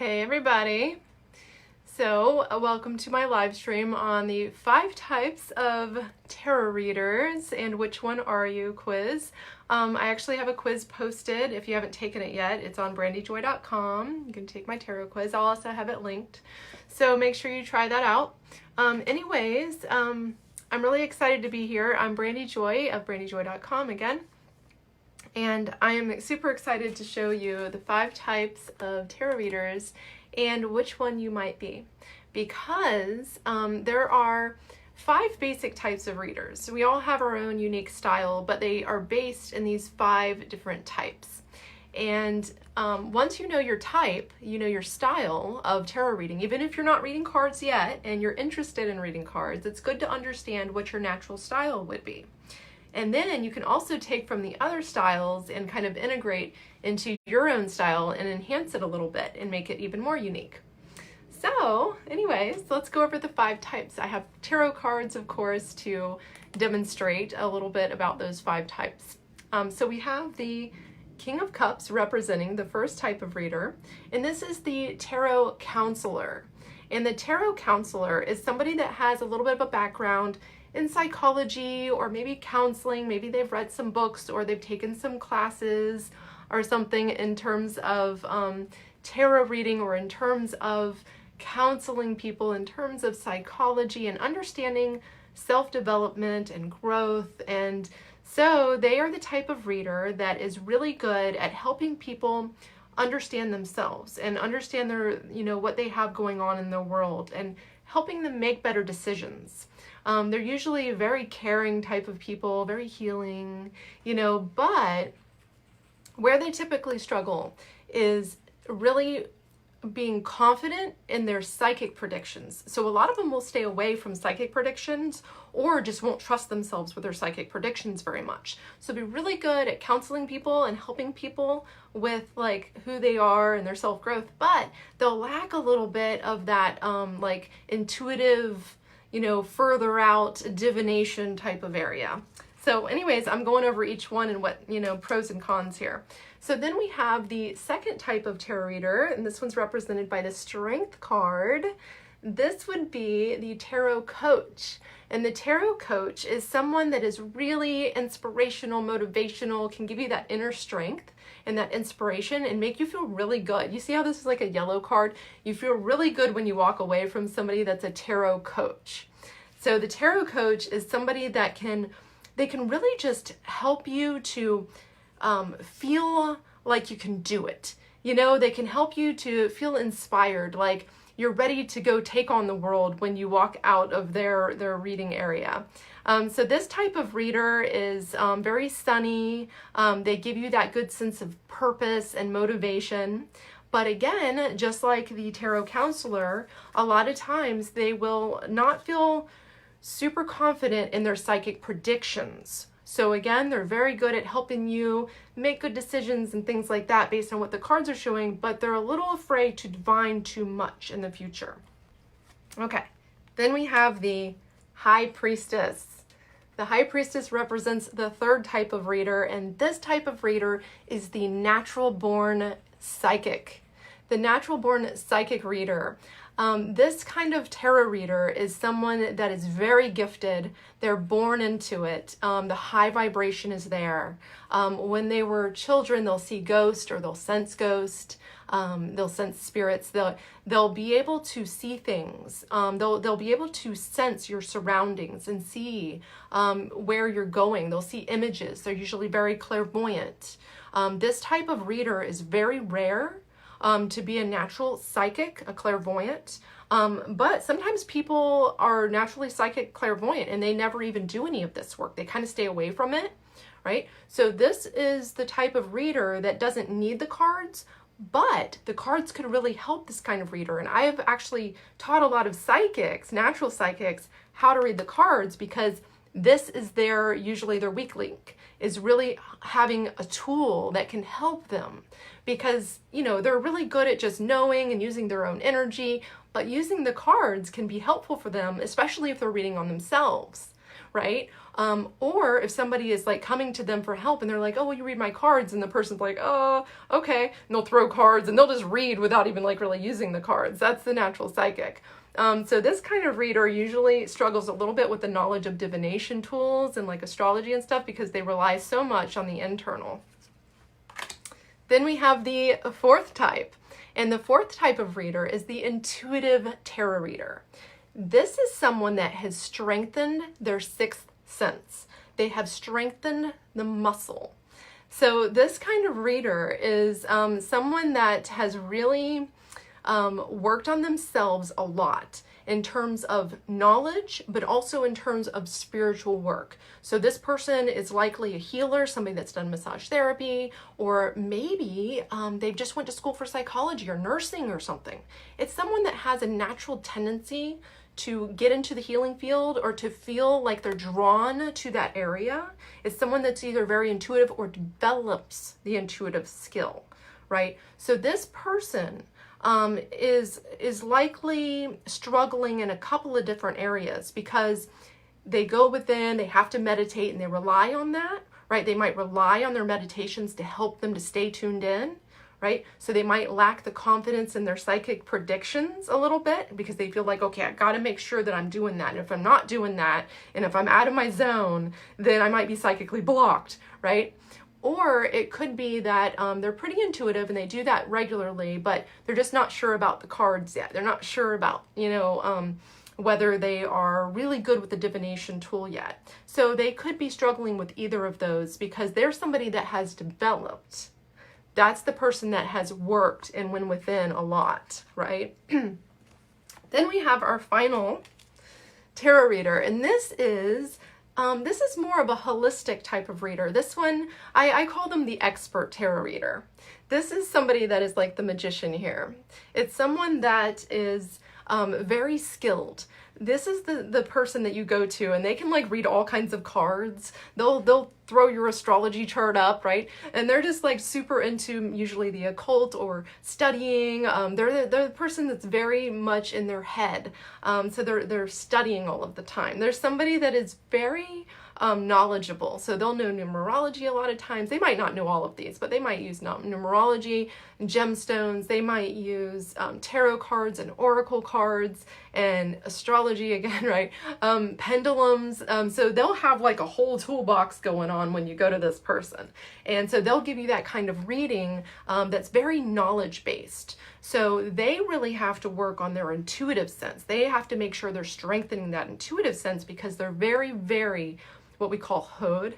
Hey everybody! So welcome to my live stream on the 5 types of tarot readers and which one are you quiz. I actually have a quiz posted. If you haven't taken it yet, it's on brandyjoy.com. You can take my tarot quiz. I'll also have it linked. So make sure you try that out. I'm really excited to be here. I'm Brandy Joy of brandyjoy.com again. And I am super excited to show you the 5 types of tarot readers and which one you might be, because there are 5 basic types of readers. So we all have our own unique style, but they are based in these 5 different types. And once you know your type, you know your style of tarot reading, even if you're not reading cards yet and you're interested in reading cards, it's good to understand what your natural style would be. And then you can also take from the other styles and kind of integrate into your own style and enhance it a little bit and make it even more unique. So anyways, let's go over the 5 types. I have tarot cards, of course, to demonstrate a little bit about those 5 types. So we have the King of Cups representing the first type of reader, and this is the tarot counselor. And the tarot counselor is somebody that has a little bit of a background in psychology or maybe counseling. Maybe they've read some books or they've taken some classes or something in terms of tarot reading, or in terms of counseling people, in terms of psychology and understanding self-development and growth. And so they are the type of reader that is really good at helping people understand themselves and understand their, what they have going on in their world, and helping them make better decisions. They're usually a very caring type of people, very healing, but where they typically struggle is really being confident in their psychic predictions. So a lot of them will stay away from psychic predictions or just won't trust themselves with their psychic predictions very much. So be really good at counseling people and helping people with who they are and their self-growth, but they'll lack a little bit of that intuitive, further out divination type of area. So anyways, I'm going over each one and what, pros and cons here. So then we have the second type of tarot reader, and this one's represented by the Strength card. This would be the tarot coach. And the tarot coach is someone that is really inspirational, motivational, can give you that inner strength and that inspiration and make you feel really good. You see how this is like a yellow card? You feel really good when you walk away from somebody that's a tarot coach. So the tarot coach is somebody that they can really just help you to feel like you can do it. They can help you to feel inspired, like you're ready to go take on the world when you walk out of their reading area. So this type of reader is very sunny. They give you that good sense of purpose and motivation. But again, just like the tarot counselor, a lot of times they will not feel super confident in their psychic predictions. So again, they're very good at helping you make good decisions and things like that based on what the cards are showing, but they're a little afraid to divine too much in the future. Okay, then we have the High Priestess. The High Priestess represents the third type of reader, and this type of reader is the natural-born psychic. The natural-born psychic reader. This kind of tarot reader is someone that is very gifted. They're born into it. The high vibration is there. When they were children, they'll see ghosts or they'll sense ghosts. They'll sense spirits. They'll be able to see things. They'll be able to sense your surroundings and see where you're going. They'll see images. They're usually very clairvoyant. This type of reader is very rare. To be a natural psychic, a clairvoyant. But sometimes people are naturally psychic, clairvoyant, and they never even do any of this work. They kind of stay away from it, right? So this is the type of reader that doesn't need the cards, but the cards could really help this kind of reader. And I have actually taught a lot of psychics, natural psychics, how to read the cards, because this is usually their weak link, is really having a tool that can help them, because they're really good at just knowing and using their own energy, but using the cards can be helpful for them, especially if they're reading on themselves, right? Or if somebody is like coming to them for help and they're like, oh, will you read my cards? And the person's like, oh, okay. And they'll throw cards and they'll just read without even like really using the cards. That's the natural psychic. So this kind of reader usually struggles a little bit with the knowledge of divination tools and like astrology and stuff because they rely so much on the internal. Then we have the fourth type. And the fourth type of reader is the intuitive tarot reader. This is someone that has strengthened their sixth sense. They have strengthened the muscle. So this kind of reader is someone that has really worked on themselves a lot in terms of knowledge, but also in terms of spiritual work. So this person is likely a healer, somebody that's done massage therapy, or maybe they just went to school for psychology or nursing or something. It's someone that has a natural tendency to get into the healing field or to feel like they're drawn to that area. It's someone that's either very intuitive or develops the intuitive skill, right? So this person is likely struggling in a couple of different areas because they go within, they have to meditate and they rely on that, right? They might rely on their meditations to help them to stay tuned in, right? So they might lack the confidence in their psychic predictions a little bit because they feel like, okay, I got to make sure that I'm doing that. And if I'm not doing that, and if I'm out of my zone, then I might be psychically blocked, right? Or it could be that they're pretty intuitive and they do that regularly, but they're just not sure about the cards yet. They're not sure about, whether they are really good with the divination tool yet. So they could be struggling with either of those because they're somebody that has developed. That's the person that has worked and went within a lot, right? Then we have our final tarot reader, and this is more of a holistic type of reader. This one, I call them the expert tarot reader. This is somebody that is like the magician here. It's someone that is very skilled. This is the person that you go to and they can like read all kinds of cards. They'll throw your astrology chart up, right? And they're just like super into usually the occult or studying. They're the person that's very much in their head. So they're studying all of the time. There's somebody that is very knowledgeable. So they'll know numerology a lot of times. They might not know all of these, but they might use numerology, gemstones. They might use tarot cards and oracle cards and astrology again, right? Pendulums. So they'll have like a whole toolbox going on when you go to this person. And so they'll give you that kind of reading that's very knowledge-based. So they really have to work on their intuitive sense. They have to make sure they're strengthening that intuitive sense because they're very, very what we call hood,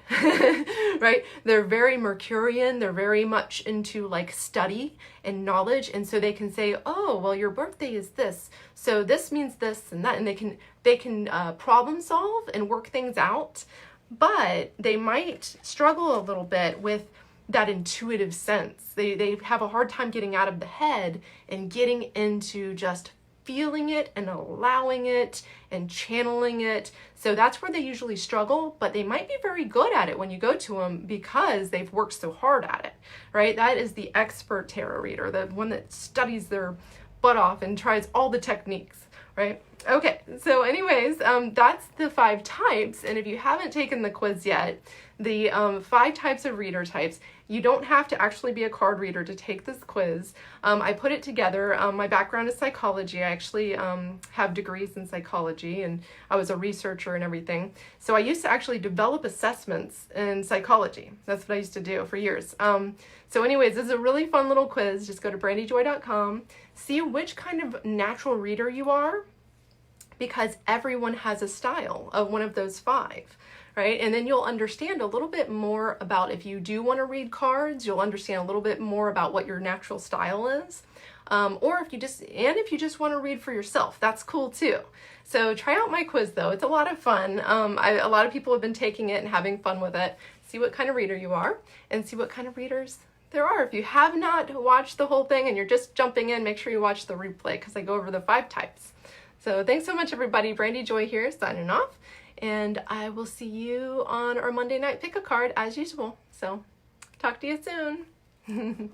right? They're very Mercurian. They're very much into like study and knowledge. And so they can say, oh, well, your birthday is this. So this means this and that. And they can problem solve and work things out, but they might struggle a little bit with that intuitive sense. They have a hard time getting out of the head and getting into just feeling it and allowing it and channeling it. So that's where they usually struggle, but they might be very good at it when you go to them because they've worked so hard at it, right? That is the expert tarot reader, the one that studies their butt off and tries all the techniques, right? Okay, so anyways, that's the 5 types. And if you haven't taken the quiz yet, the 5 types of reader types, you don't have to actually be a card reader to take this quiz. I put it together. My background is psychology. I actually have degrees in psychology and I was a researcher and everything. So I used to actually develop assessments in psychology. That's what I used to do for years. So anyways, this is a really fun little quiz. Just go to brandyjoy.com, see which kind of natural reader you are, because everyone has a style of one of those 5, right? And then you'll understand a little bit more about if you do want to read cards, you'll understand a little bit more about what your natural style is. Or if you just want to read for yourself, that's cool too. So try out my quiz though. It's a lot of fun. A lot of people have been taking it and having fun with it. See what kind of reader you are and see what kind of readers there are. If you have not watched the whole thing and you're just jumping in, make sure you watch the replay because I go over the 5 types. So thanks so much, everybody. Brandy Joy here, signing off. And I will see you on our Monday night pick a card as usual. So talk to you soon.